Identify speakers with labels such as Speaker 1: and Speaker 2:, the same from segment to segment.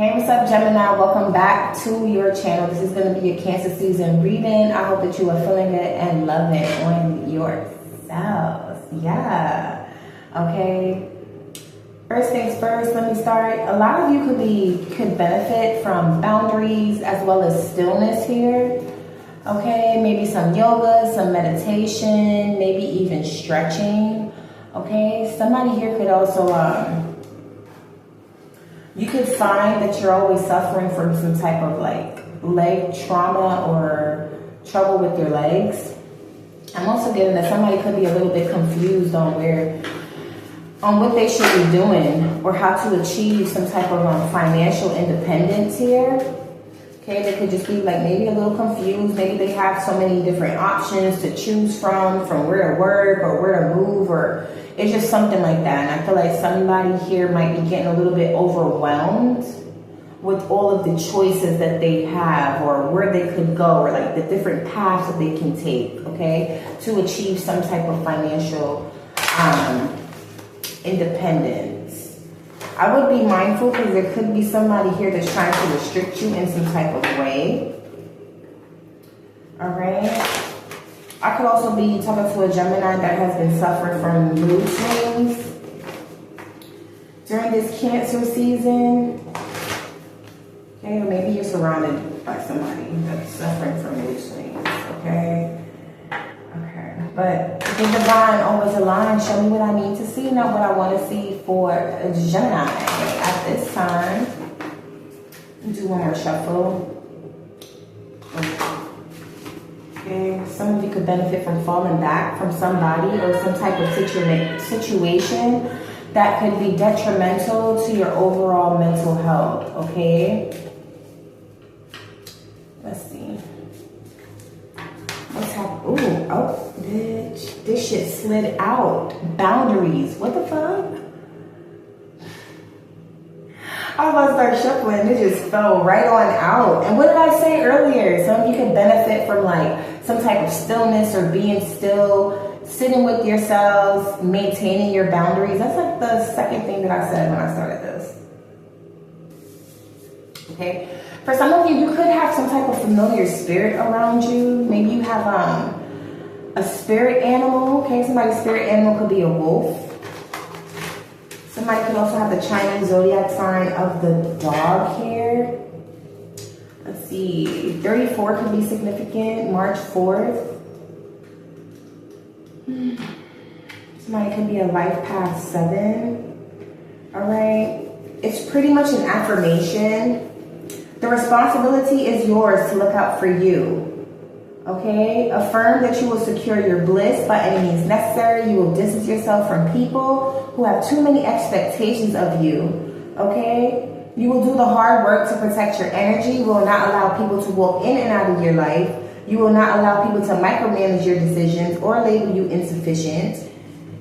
Speaker 1: Hey, what's up, Gemini? Welcome back to your channel. This is going to be a Cancer season reading. I hope that you are feeling it and loving on yourselves. Yeah. Okay. First things first, let me start. A lot of you could benefit from boundaries as well as stillness here. Okay, maybe some yoga, some meditation, maybe even stretching. Okay, somebody here could also you could find that you're always suffering from some type of like leg trauma or trouble with your legs. I'm also getting that somebody could be a little bit confused on what they should be doing or how to achieve some type of financial independence here. Okay, they could just be like maybe a little confused. Maybe they have so many different options to choose from where to work or where to move, or it's just something like that. And I feel like somebody here might be getting a little bit overwhelmed with all of the choices that they have or where they could go or like the different paths that they can take, okay, to achieve some type of financial independence. I would be mindful because there could be somebody here that's trying to restrict you in some type of way. All right. I could also be talking to a Gemini that has been suffering from mood swings during this Cancer season. Okay, or maybe you're surrounded by somebody that's suffering from mood swings. Okay. But the divine always aligns. Show me what I need to see, not what I want to see for a Gemini at this time. Do one more shuffle. Okay, some of you could benefit from falling back from somebody or some type of situation that could be detrimental to your overall mental health. Okay. Let's see. What's happening? Ooh, oh, bitch. This shit slid out. Boundaries. What the fuck? I was about to start shuffling. It just fell right on out. And what did I say earlier? Some of you could benefit from like some type of stillness or being still, sitting with yourselves, maintaining your boundaries. That's like the second thing that I said when I started this. Okay. For some of you, you could have some type of familiar spirit around you. Maybe you have a spirit animal. Okay, somebody's spirit animal could be a wolf. Somebody could also have the Chinese zodiac sign of the dog here. Let's see, 34 could be significant. March 4th. Somebody could be a life path 7. All right, it's pretty much an affirmation. The responsibility is yours to look out for you. Okay? Affirm that you will secure your bliss by any means necessary. You will distance yourself from people who have too many expectations of you. Okay? You will do the hard work to protect your energy. You will not allow people to walk in and out of your life. You will not allow people to micromanage your decisions or label you insufficient.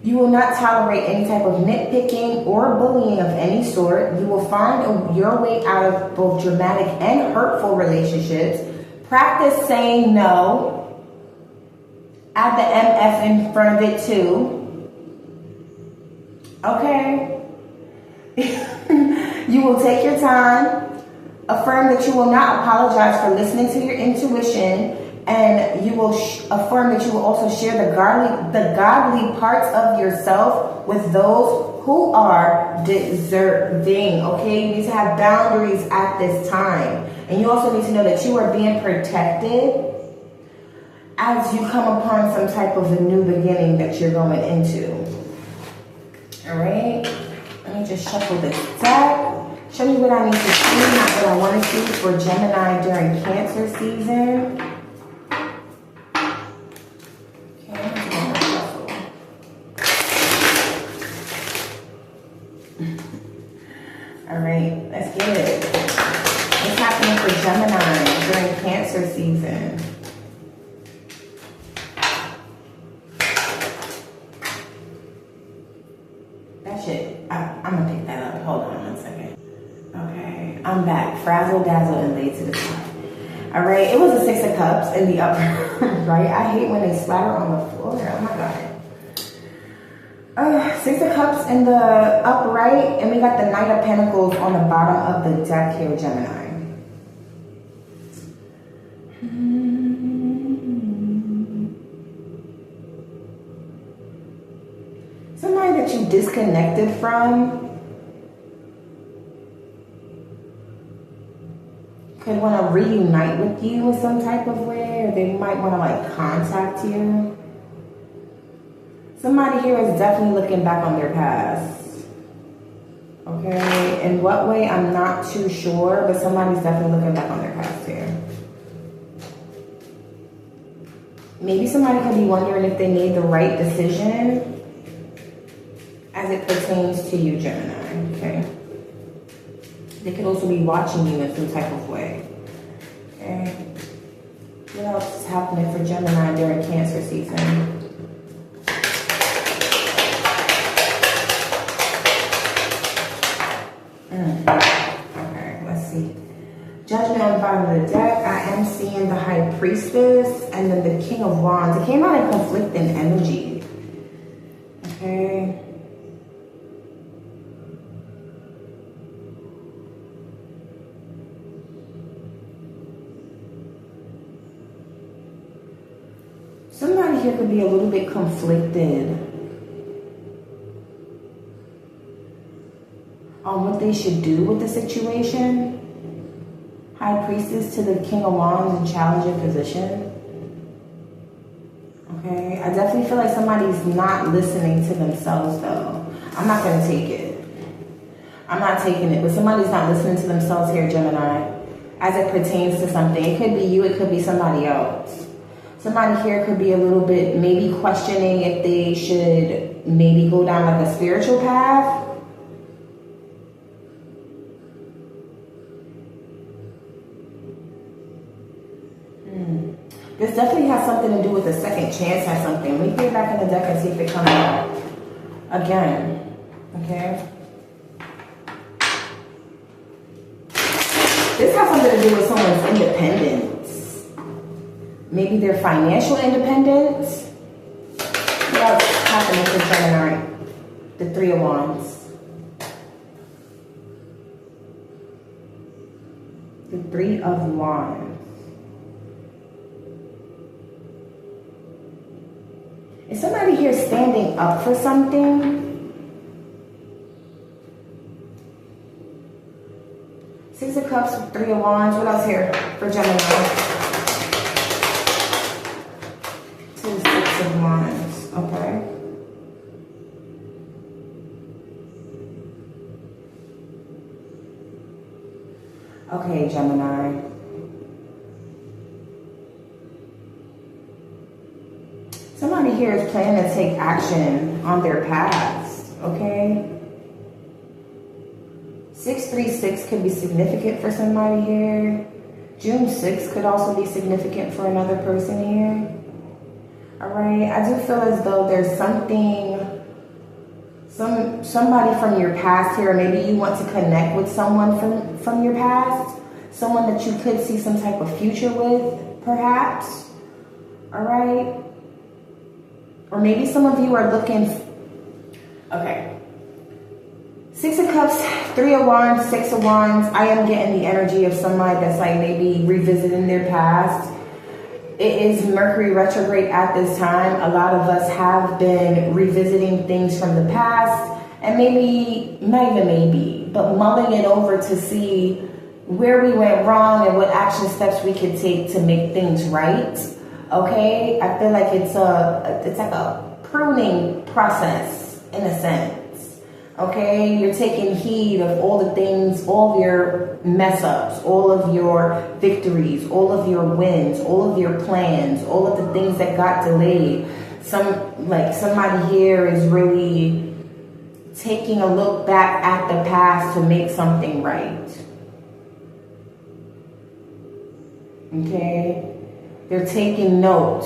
Speaker 1: You will not tolerate any type of nitpicking or bullying of any sort. You will find your way out of both dramatic and hurtful relationships. Practice saying no. Add the MF in front of it too. Okay? You will take your time. Affirm that you will not apologize for listening to your intuition. And you will affirm that you will also share the godly parts of yourself with those who are deserving. Okay, you need to have boundaries at this time, and you also need to know that you are being protected as you come upon some type of a new beginning that you're going into. All right, let me just shuffle this deck. Show me what I need to see, not what I want to see for Gemini during Cancer season. All right, let's get it. What's happening for Gemini during Cancer season? That shit, I'm gonna pick that up. Hold on 1 second. Okay, I'm back. Frazzle, dazzle, and laid to the side. All right, it was a 6 of Cups in the upper right. I hate when they splatter on the floor. Oh my God. Six of Cups in the upright, and we got the Knight of Pentacles on the bottom of the deck here, Gemini. Somebody that you disconnected from could want to reunite with you in some type of way, or they might want to like contact you. Somebody here is definitely looking back on their past. Okay, in what way, I'm not too sure, but somebody's definitely looking back on their past here. Maybe somebody could be wondering if they made the right decision as it pertains to you, Gemini, okay? They could also be watching you in some type of way, okay? What else is happening for Gemini during Cancer season? Okay, let's see. Judgment on the bottom of the deck. I am seeing the High Priestess and then the King of Wands. It came out in conflicting energy. Okay. Somebody here could be a little bit conflicted on what they should do with the situation. High Priestess to the King of Wands in challenging position. Okay, I definitely feel like somebody's not listening to themselves though. I'm not going to take it. I'm not taking it, but somebody's not listening to themselves here, Gemini, as it pertains to something. It could be you, it could be somebody else. Somebody here could be a little bit maybe questioning if they should maybe go down like a spiritual path. This definitely has something to do with a second chance at something. Let me get back in the deck and see if it comes out again. Okay. This has something to do with someone's independence. Maybe their financial independence. What's happening for Gemini? The Three of Wands. The Three of Wands. Is somebody here standing up for something? Six of Cups, Three of Wands. What else here for Gemini? Two, Six of Wands. Okay. Okay, Gemini. Somebody here is planning to take action on their past, okay? 636 could be significant for somebody here. June 6th could also be significant for another person here. All right, I do feel as though there's somebody from your past here, or maybe you want to connect with someone from your past, someone that you could see some type of future with, perhaps. All right. Or maybe some of you are looking, okay. Six of Cups, Three of Wands, Six of Wands. I am getting the energy of somebody that's like maybe revisiting their past. It is Mercury retrograde at this time. A lot of us have been revisiting things from the past, and maybe, not even maybe, but mulling it over to see where we went wrong and what action steps we could take to make things right. Okay, I feel like it's like a pruning process in a sense. Okay, you're taking heed of all the things, all of your mess ups, all of your victories, all of your wins, all of your plans, all of the things that got delayed. Somebody here is really taking a look back at the past to make something right. Okay. They're taking note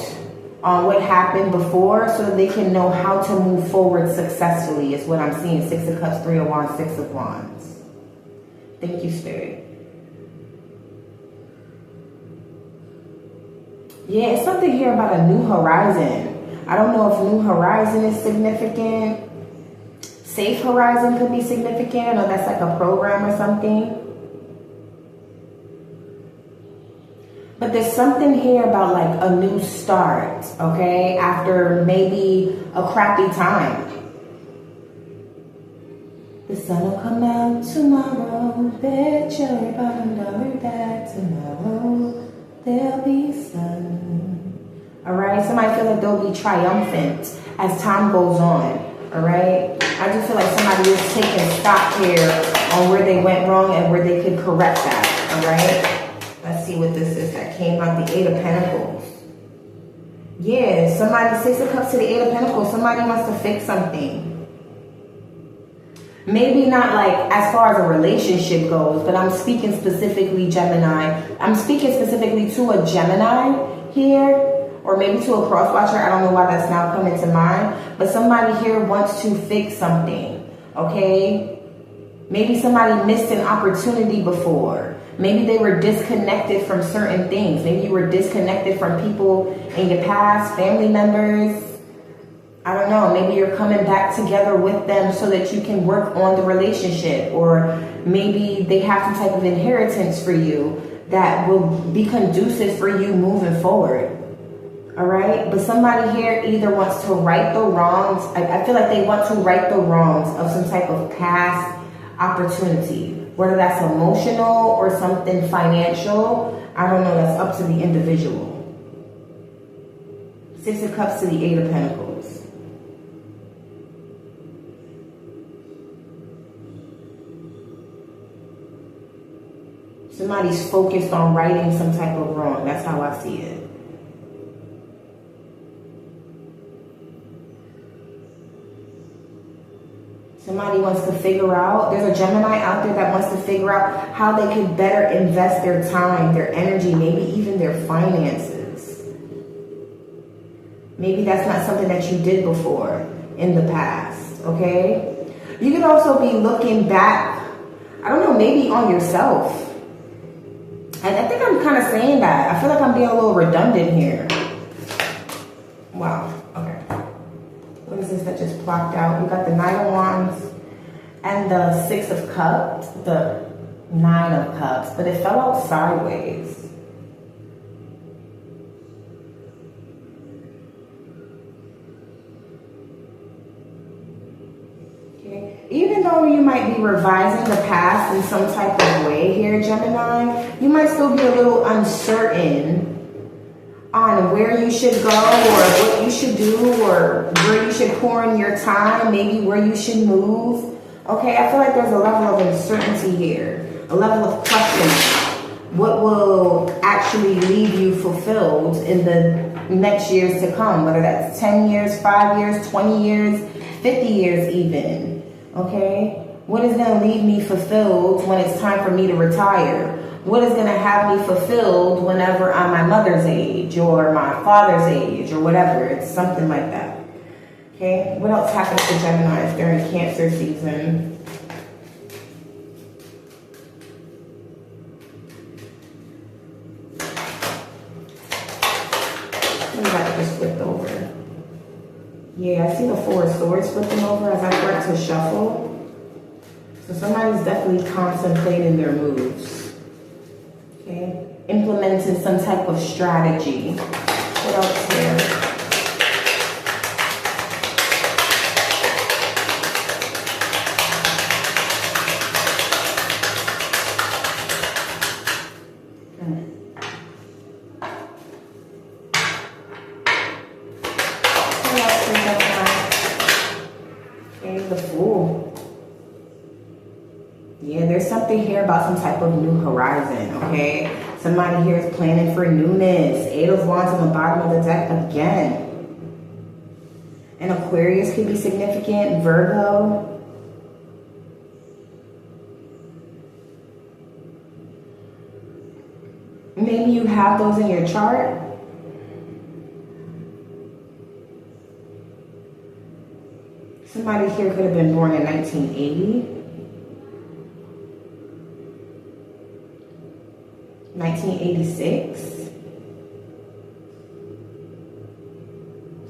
Speaker 1: on what happened before so that they can know how to move forward successfully is what I'm seeing. Six of Cups, Three of Wands, Six of Wands. Thank you, Spirit. Yeah, it's something here about a new horizon. I don't know if new horizon is significant. Safe horizon could be significant. I know that's like a program or something. But there's something here about like a new start, okay? After maybe a crappy time. The sun will come out tomorrow. Bet your bottom dollar that tomorrow there'll be sun. All right? Somebody feels like they'll be triumphant as time goes on. All right? I just feel like somebody is taking stock here on where they went wrong and where they could correct that. All right? Let's see what this is that came out. The Eight of Pentacles. Yeah, somebody, Six of Cups to the Eight of Pentacles. Somebody wants to fix something. Maybe not like as far as a relationship goes, but I'm speaking specifically Gemini. I'm speaking specifically to a Gemini here, or maybe to a cross watcher. I don't know why that's now coming to mind. But somebody here wants to fix something, okay? Maybe somebody missed an opportunity before. Maybe they were disconnected from certain things. Maybe you were disconnected from people in your past, family members. I don't know. Maybe you're coming back together with them so that you can work on the relationship. Or maybe they have some type of inheritance for you that will be conducive for you moving forward. All right? But somebody here either wants to right the wrongs. I feel like they want to right the wrongs of some type of past opportunity. Whether that's emotional or something financial, I don't know, that's up to the individual. Six of Cups to the Eight of Pentacles. Somebody's focused on righting some type of wrong. That's how I see it. Somebody wants to figure out, there's a Gemini out there that wants to figure out how they could better invest their time, their energy, maybe even their finances. Maybe that's not something that you did before in the past, okay? You could also be looking back, I don't know, maybe on yourself. And I think I'm kind of saying that. I feel like I'm being a little redundant here. Wow, okay. What is this that just plopped out? We got the Knight of Wands and the Six of Cups, the Nine of Cups, but it fell out sideways. Okay. Even though you might be revising the past in some type of way here, Gemini, you might still be a little uncertain on where you should go or what you should do or where you should pour in your time, maybe where you should move. Okay, I feel like there's a level of uncertainty here, a level of question. What will actually leave you fulfilled in the next years to come, whether that's 10 years, 5 years, 20 years, 50 years even, okay? What is gonna leave me fulfilled when it's time for me to retire? What is going to have me fulfilled whenever I'm my mother's age or my father's age or whatever? It's something like that. Okay, what else happens to Geminis during Cancer season? What that just flipped over? Yeah, I see the Four of Swords flipping over as I start to shuffle. So somebody's definitely contemplating their moves. Okay, implementing some type of strategy. What else here? What else is that? Okay, the Fool. Yeah, there's something here about some type of new horizon, okay? Somebody here is planning for newness. Eight of Wands on the bottom of the deck again. And Aquarius could be significant. Virgo. Maybe you have those in your chart. Somebody here could have been born in 1980. 1986.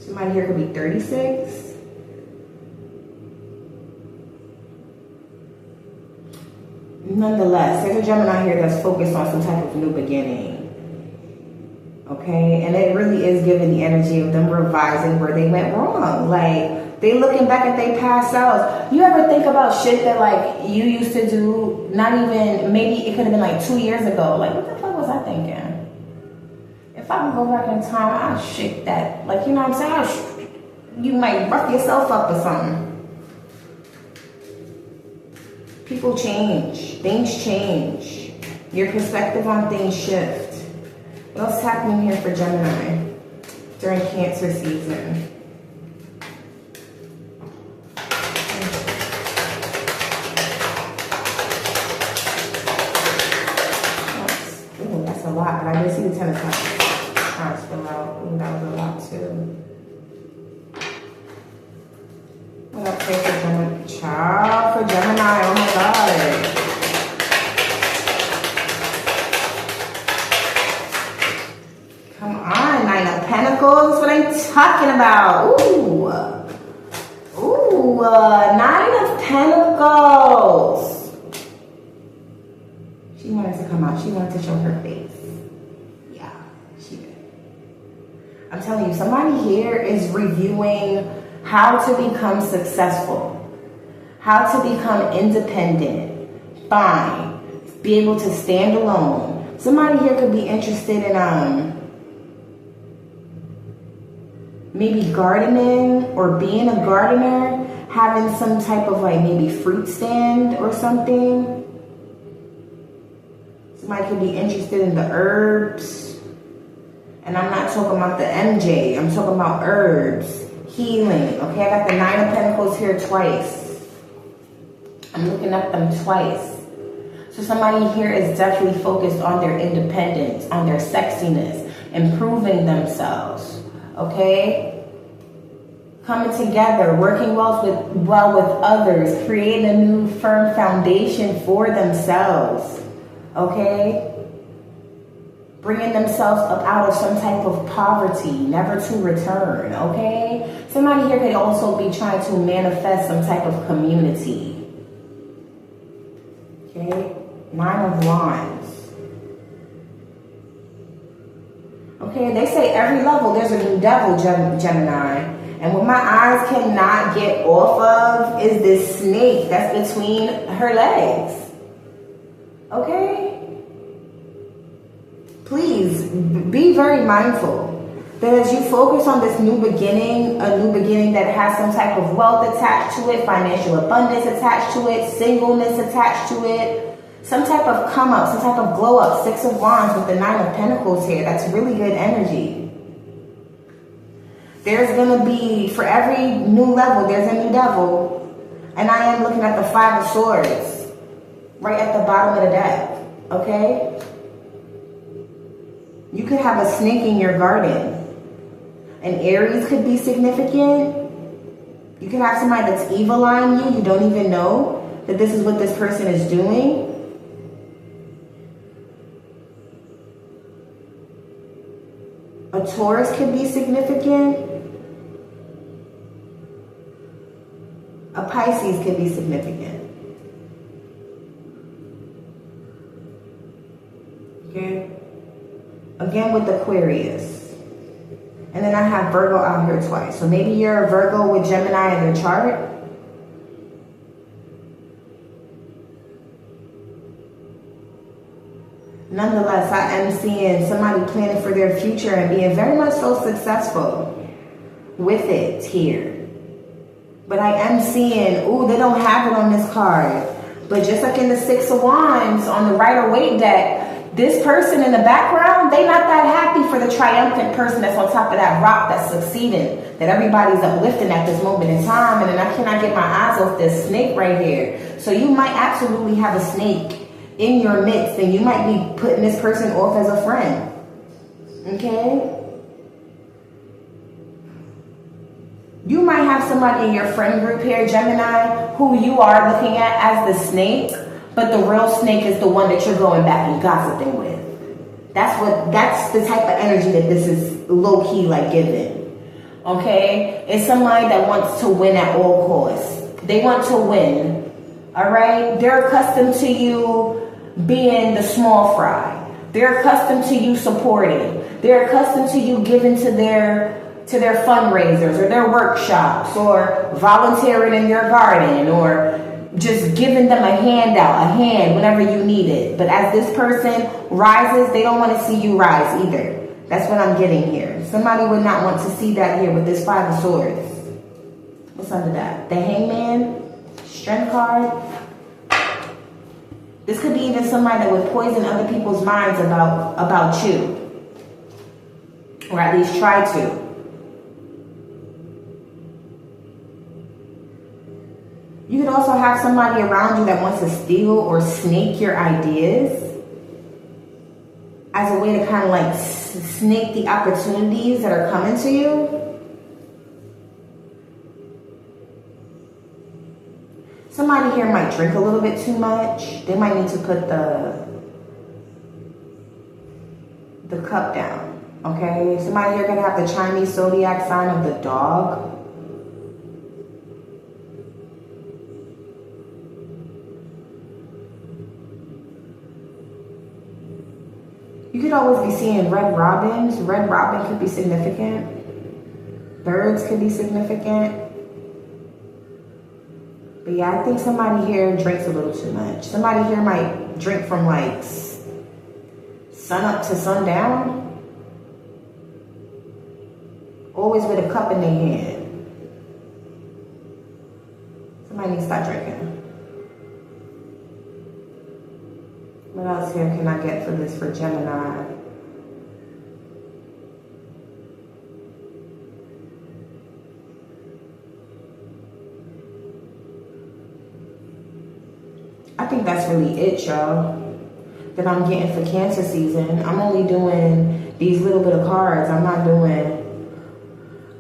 Speaker 1: Somebody here could be 36. Nonetheless, there's a Gemini here that's focused on some type of new beginning. Okay, and it really is giving the energy of them revising where they went wrong. Like, they looking back at their past selves. You ever think about shit that like you used to do, not even, maybe it could have been like 2 years ago. Like, what the fuck was I thinking? If I could go back in time, I'd shake that. Like, you know what I'm saying? You might rough yourself up or something. People change. Things change. Your perspective on things shift. What else is happening here for Gemini during Cancer season? Ooh, that's a lot, but I did see the Ten of Cups. Trying to spill out. Ooh, that was a lot too. What else here for Gemini? Child, for Gemini, oh my God. Come on, Nine of Pentacles. What I'm talking about. Ooh. Ooh, Nine of Pentacles. She wanted to come out. She wanted to show her face. Yeah, she did. I'm telling you, somebody here is reviewing how to become successful, how to become independent, fine, be able to stand alone. Somebody here could be interested in maybe gardening or being a gardener, having some type of like maybe fruit stand or something. Somebody could be interested in the herbs. And I'm not talking about the MJ, I'm talking about herbs, healing. Okay, I got the Nine of Pentacles here twice. I'm looking at them twice. So somebody here is definitely focused on their independence, on their sexiness, improving themselves. Okay? Coming together, working well with others, creating a new firm foundation for themselves. Okay? Bringing themselves up out of some type of poverty, never to return. Okay? Somebody here could also be trying to manifest some type of community. Okay? Nine of Wands. Okay, they say every level there's a new devil, Gemini. And what my eyes cannot get off of is this snake that's between her legs. Okay? Please be very mindful that as you focus on this new beginning, a new beginning that has some type of wealth attached to it, financial abundance attached to it, singleness attached to it, some type of come up, some type of glow up. Six of Wands with the Nine of Pentacles here. That's really good energy. There's going to be, for every new level, there's a new devil. And I am looking at the Five of Swords right at the bottom of the deck. Okay? You could have a snake in your garden. An Aries could be significant. You could have somebody that's evil eyeing you. You don't even know that this is what this person is doing. A Taurus could be significant. A Pisces could be significant. Okay? Again with Aquarius. And then I have Virgo out here twice. So maybe you're a Virgo with Gemini in your chart. Nonetheless, I am seeing somebody planning for their future and being very much so successful with it here. But I am seeing, ooh, they don't have it on this card. But just like in the Six of Wands on the Rider-Waite deck, this person in the background, they not that happy for the triumphant person that's on top of that rock that's succeeding, that everybody's uplifting at this moment in time. And then I cannot get my eyes off this snake right here. So you might absolutely have a snake in your midst, and you might be putting this person off as a friend. Okay? You might have somebody in your friend group here, Gemini, who you are looking at as the snake, but the real snake is the one that you're going back and gossiping with. That's the type of energy that this is low-key like giving. Okay? It's somebody that wants to win at all costs. They want to win. All right? They're accustomed to you being the small fry. They're accustomed to you supporting. They're accustomed to you giving to their fundraisers or their workshops, or volunteering in their garden, or just giving them a hand whenever you need it. But as this person rises, they don't want to see you rise either. That's what I'm getting here. Somebody would not want to see that here with this Five of Swords. What's under that? The Hangman, Strength card. This could be even somebody that would poison other people's minds about you. Or at least try to. You could also have somebody around you that wants to steal or snake your ideas as a way to kind of like snake the opportunities that are coming to you. Somebody here might drink a little bit too much. They might need to put the cup down, okay? Somebody here gonna have the Chinese zodiac sign of the dog. You could always be seeing red robins. Red robin could be significant. Birds could be significant. But yeah, I think somebody here drinks a little too much. Somebody here might drink from like sun up to sundown. Always with a cup in their hand. Somebody needs to stop drinking. What else here can I get for this for Gemini? I think that's really it, y'all, that I'm getting for Cancer season. I'm only doing these little bit of cards. I'm not doing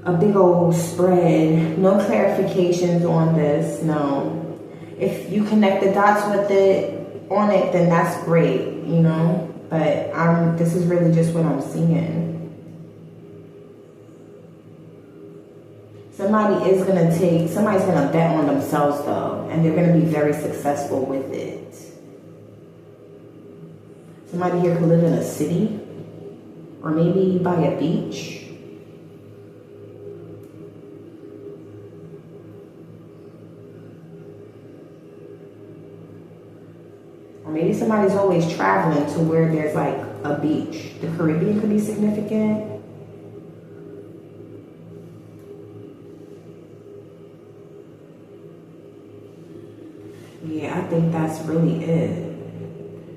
Speaker 1: a big old spread. No clarifications on this, no. If you connect the dots with it, on it, then that's great, you know, but this is really just what I'm seeing. Somebody's gonna bet on themselves though, and they're gonna be very successful with it. Somebody here could live in a city, or maybe by a beach. Maybe somebody's always traveling to where there's like a beach. The Caribbean could be significant. Yeah, I think that's really it.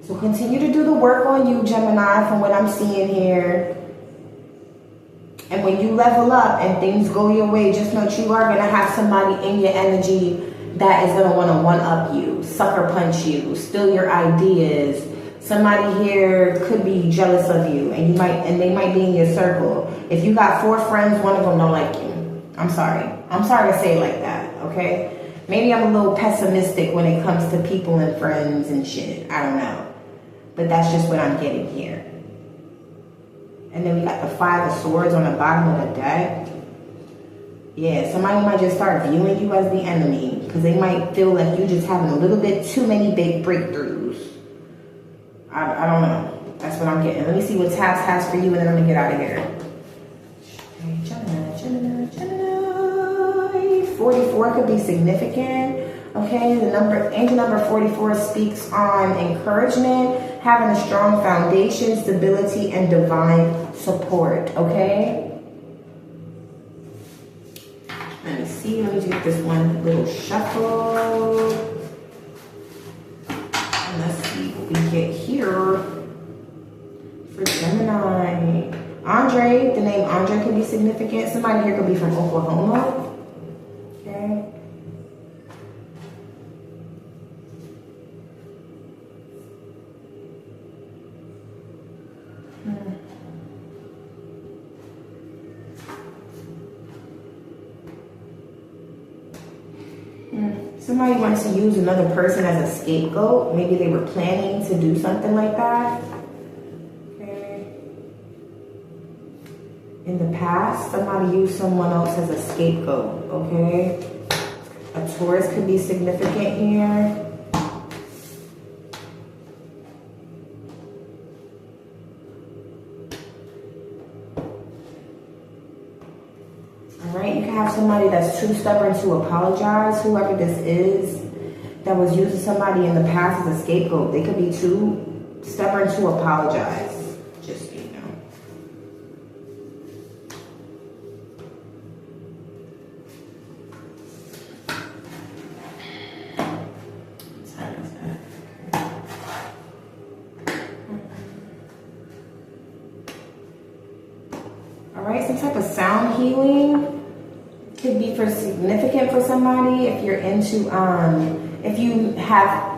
Speaker 1: So continue to do the work on you, Gemini, from what I'm seeing here. And when you level up and things go your way, just know that you are going to have somebody in your energy that is going to want to one-up you, sucker punch you, steal your ideas. Somebody here could be jealous of you, and they might be in your circle. If you got 4 friends, one of them don't like you. I'm sorry to say it like that, okay? Maybe I'm a little pessimistic when it comes to people and friends and shit. I don't know. But that's just what I'm getting here. And then we got the Five of Swords on the bottom of the deck. Yeah, somebody might just start viewing you as the enemy because they might feel like you're just having a little bit too many big breakthroughs. I don't know. That's what I'm getting. Let me see what Tabs has for you, and then I'm going to get out of here. Gemini. 44 could be significant. Okay, angel number 44 speaks on encouragement, having a strong foundation, stability, and divine support. Okay? Let me see. Let me just get this one little shuffle. And let's see what we get here for Gemini. Andre, the name Andre could be significant. Somebody here could be from Oklahoma. Okay. Somebody wants to use another person as a scapegoat. Maybe they were planning to do something like that. Okay. In the past, somebody used someone else as a scapegoat. Okay. A Taurus could be significant here. You can have somebody that's too stubborn to apologize. Whoever this is that was using somebody in the past as a scapegoat, they could be too stubborn to apologize. Just, you know. Alright, some type of sound healing could be significant for somebody if you're into, if you have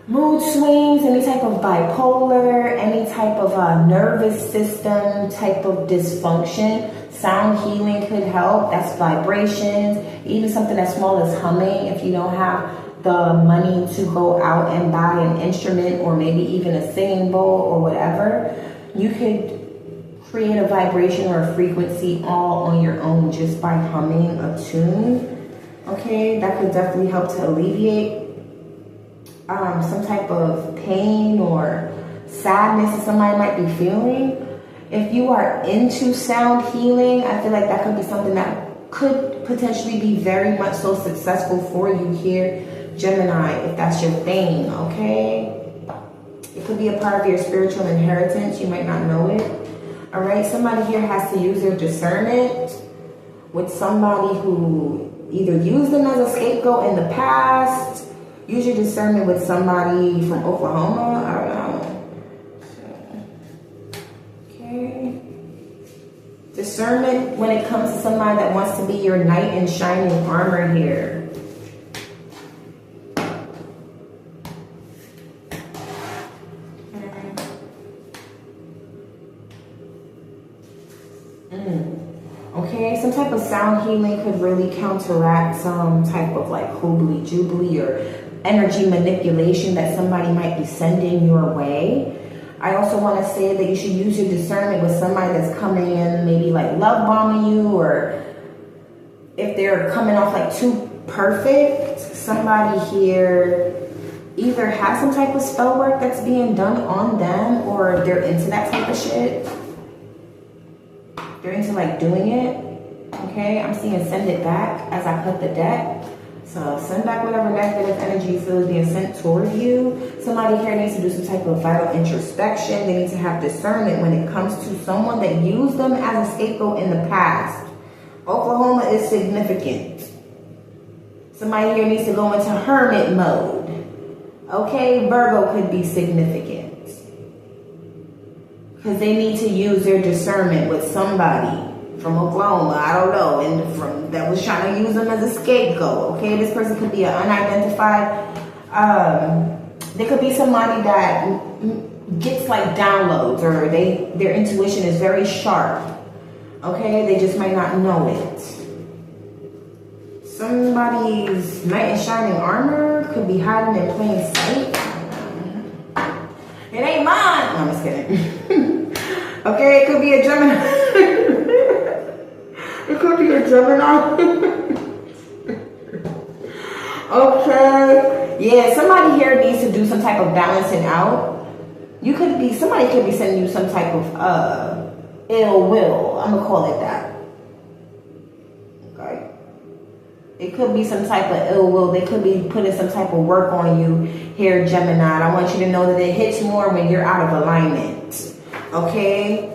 Speaker 1: mood swings, any type of bipolar, any type of nervous system type of dysfunction. Sound healing could help. That's vibrations, even something as small as humming. If you don't have the money to go out and buy an instrument or maybe even a singing bowl or whatever, you could create a vibration or a frequency all on your own just by humming a tune. Okay, that could definitely help to alleviate some type of pain or sadness that somebody might be feeling. If you are into sound healing, I feel like that could be something that could potentially be very much so successful for you here, Gemini, if that's your thing, okay? It could be a part of your spiritual inheritance. You might not know it. All right, somebody here has to use their discernment with somebody who either used them as a scapegoat in the past. Use your discernment with somebody from Oklahoma. I don't know. Okay. Discernment when it comes to somebody that wants to be your knight in shining armor here. Okay, some type of sound healing could really counteract some type of like hoobly jubilee or energy manipulation that somebody might be sending your way. I also want to say that you should use your discernment with somebody that's coming in, maybe like love bombing you, or if they're coming off like too perfect. Somebody here either has some type of spell work that's being done on them, or they're into that type of shit. They're into like doing it. Okay, I'm seeing send it back as I cut the deck. So send back whatever negative energy you feel is being sent toward you. Somebody here needs to do some type of vital introspection. They need to have discernment when it comes to someone that used them as a scapegoat in the past. Oklahoma is significant. Somebody here needs to go into hermit mode. Okay, Virgo could be significant. Because they need to use their discernment with somebody from Oklahoma, I don't know, and that was trying to use them as a scapegoat. Okay, this person could be an unidentified. There could be somebody that gets like downloads, or their intuition is very sharp. Okay, they just might not know it. Somebody's knight in shining armor could be hiding in plain sight. It ain't mine. No, I'm just kidding. Okay, it could be a Gemini. It could be a Gemini. Okay. Yeah, somebody here needs to do some type of balancing out. Somebody could be sending you some type of ill will. I'm gonna call it that. Okay. It could be some type of ill will. They could be putting some type of work on you here, Gemini. I want you to know that it hits more when you're out of alignment. Okay?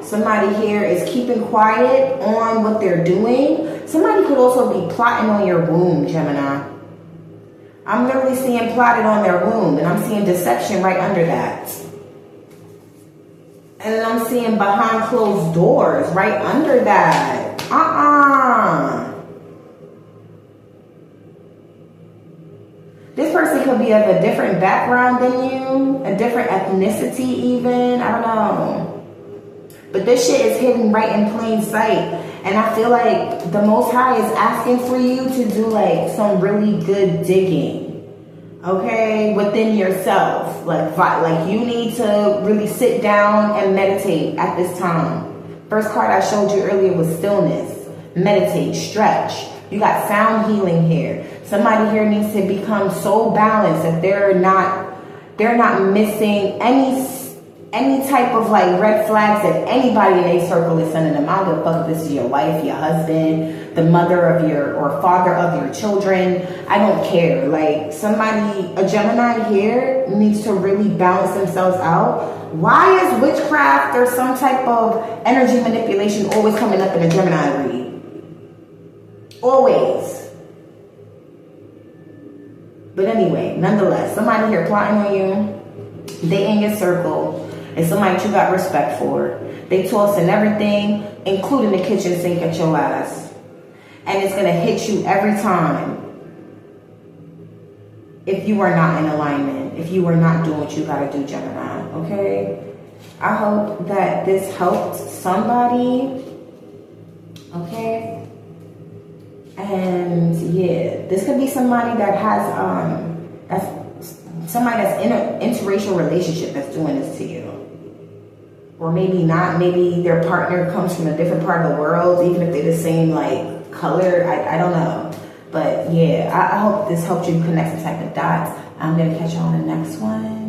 Speaker 1: Somebody here is keeping quiet on what they're doing. Somebody could also be plotting on your womb, Gemini. I'm literally seeing plotted on their womb, and I'm seeing deception right under that. And then I'm seeing behind closed doors right under that. This person could be of a different background than you, a different ethnicity even, I don't know. But this shit is hidden right in plain sight. And I feel like the Most High is asking for you to do like some really good digging, okay, within yourself. Like you need to really sit down and meditate at this time. First card I showed you earlier was stillness. Meditate, stretch. You got sound healing here. Somebody here needs to become so balanced that they're not missing any type of like red flags that anybody in a circle is sending them. I don't give a fuck if this is your wife, your husband, the mother of your or father of your children. I don't care. Like somebody, a Gemini here needs to really balance themselves out. Why is witchcraft or some type of energy manipulation always coming up in a Gemini read? Always. But anyway, nonetheless, somebody here plotting on you, they in your circle. It's somebody that you got respect for. They tossing everything, including the kitchen sink at your ass. And it's going to hit you every time if you are not in alignment, if you are not doing what you got to do, Gemini, okay? I hope that this helped somebody, okay? And yeah, this could be somebody that has, somebody that's in an interracial relationship that's doing this to you. Or maybe not. Maybe their partner comes from a different part of the world, even if they're the same like color. I don't know. But yeah, I hope this helped you connect some type of dots. I'm going to catch you on the next one.